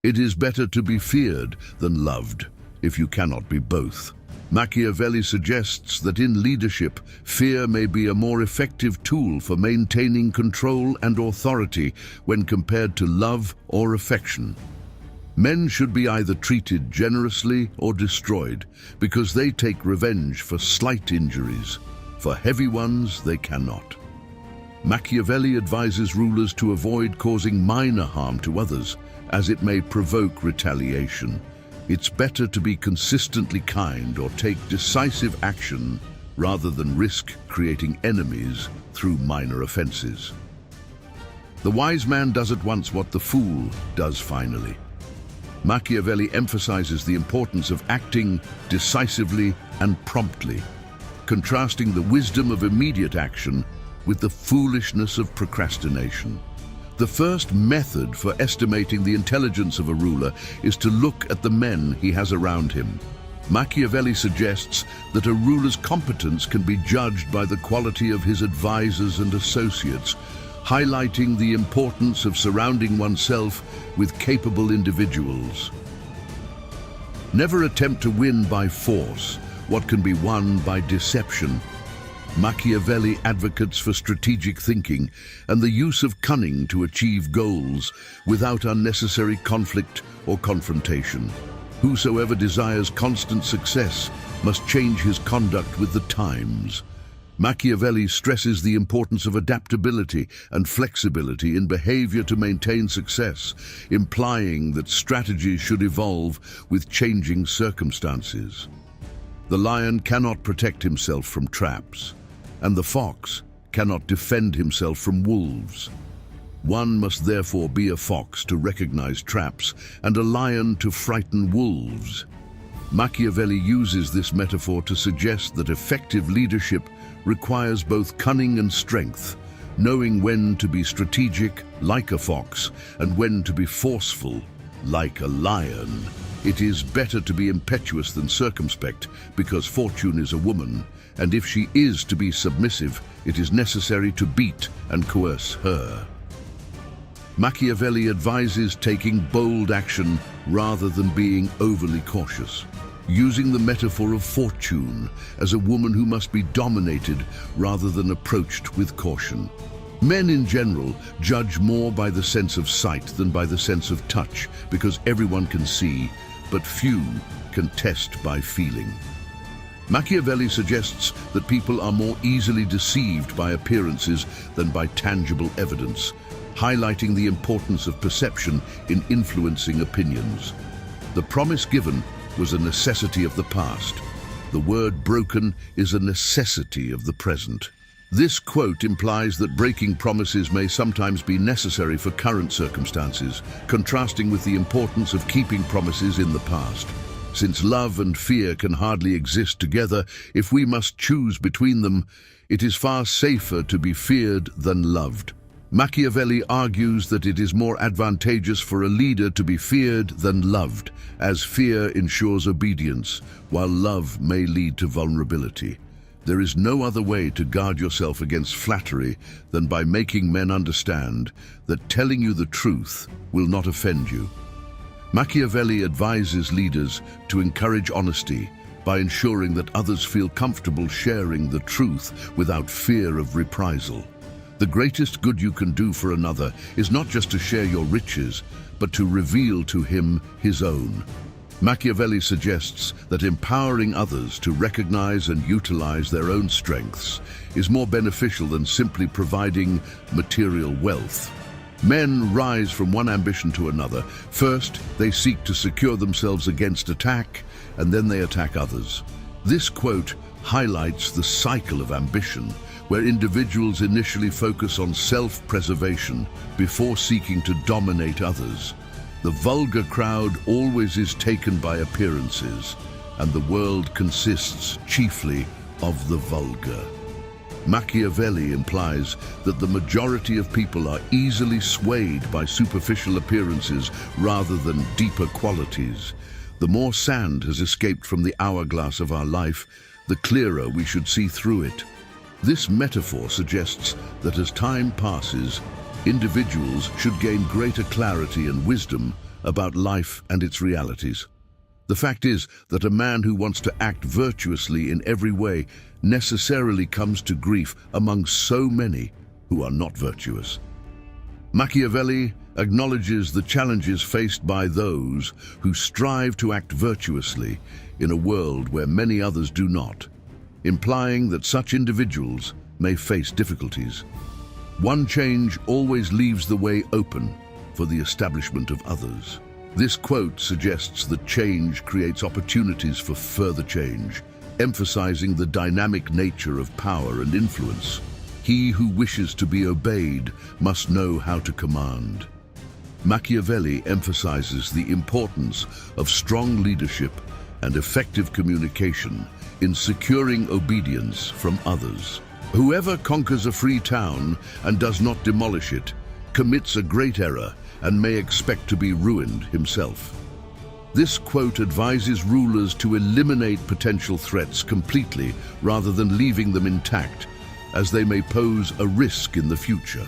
It is better to be feared than loved, if you cannot be both. Machiavelli suggests that in leadership, fear may be a more effective tool for maintaining control and authority when compared to love or affection. Men should be either treated generously or destroyed, because they take revenge for slight injuries. For heavy ones, they cannot. Machiavelli advises rulers to avoid causing minor harm to others, as it may provoke retaliation. It's better to be consistently kind or take decisive action rather than risk creating enemies through minor offenses. The wise man does at once what the fool does finally. Machiavelli emphasizes the importance of acting decisively and promptly, contrasting the wisdom of immediate action with the foolishness of procrastination. The first method for estimating the intelligence of a ruler is to look at the men he has around him. Machiavelli suggests that a ruler's competence can be judged by the quality of his advisors and associates, highlighting the importance of surrounding oneself with capable individuals. Never attempt to win by force what can be won by deception. Machiavelli advocates for strategic thinking and the use of cunning to achieve goals without unnecessary conflict or confrontation. Whosoever desires constant success must change his conduct with the times. Machiavelli stresses the importance of adaptability and flexibility in behavior to maintain success, implying that strategies should evolve with changing circumstances. The lion cannot protect himself from traps, and the fox cannot defend himself from wolves. One must therefore be a fox to recognize traps and a lion to frighten wolves. Machiavelli uses this metaphor to suggest that effective leadership requires both cunning and strength, knowing when to be strategic, like a fox, and when to be forceful, like a lion. It is better to be impetuous than circumspect, because fortune is a woman, and if she is to be submissive, it is necessary to beat and coerce her. Machiavelli advises taking bold action rather than being overly cautious, using the metaphor of fortune as a woman who must be dominated rather than approached with caution. Men in general judge more by the sense of sight than by the sense of touch, because everyone can see, but few can test by feeling. Machiavelli suggests that people are more easily deceived by appearances than by tangible evidence, highlighting the importance of perception in influencing opinions. The promise given was a necessity of the past. The word broken is a necessity of the present. This quote implies that breaking promises may sometimes be necessary for current circumstances, contrasting with the importance of keeping promises in the past. Since love and fear can hardly exist together, if we must choose between them, it is far safer to be feared than loved. Machiavelli argues that it is more advantageous for a leader to be feared than loved, as fear ensures obedience, while love may lead to vulnerability. There is no other way to guard yourself against flattery than by making men understand that telling you the truth will not offend you. Machiavelli advises leaders to encourage honesty by ensuring that others feel comfortable sharing the truth without fear of reprisal. The greatest good you can do for another is not just to share your riches, but to reveal to him his own. Machiavelli suggests that empowering others to recognize and utilize their own strengths is more beneficial than simply providing material wealth. Men rise from one ambition to another. First, they seek to secure themselves against attack, and then they attack others. This quote highlights the cycle of ambition, where individuals initially focus on self-preservation before seeking to dominate others. The vulgar crowd always is taken by appearances, and the world consists chiefly of the vulgar. Machiavelli implies that the majority of people are easily swayed by superficial appearances rather than deeper qualities. The more sand has escaped from the hourglass of our life, the clearer we should see through it. This metaphor suggests that as time passes, individuals should gain greater clarity and wisdom about life and its realities. The fact is that a man who wants to act virtuously in every way necessarily comes to grief among so many who are not virtuous. Machiavelli acknowledges the challenges faced by those who strive to act virtuously in a world where many others do not, implying that such individuals may face difficulties. One change always leaves the way open for the establishment of others. This quote suggests that change creates opportunities for further change, emphasizing the dynamic nature of power and influence. He who wishes to be obeyed must know how to command. Machiavelli emphasizes the importance of strong leadership and effective communication in securing obedience from others. Whoever conquers a free town and does not demolish it commits a great error and may expect to be ruined himself. This quote advises rulers to eliminate potential threats completely rather than leaving them intact, as they may pose a risk in the future.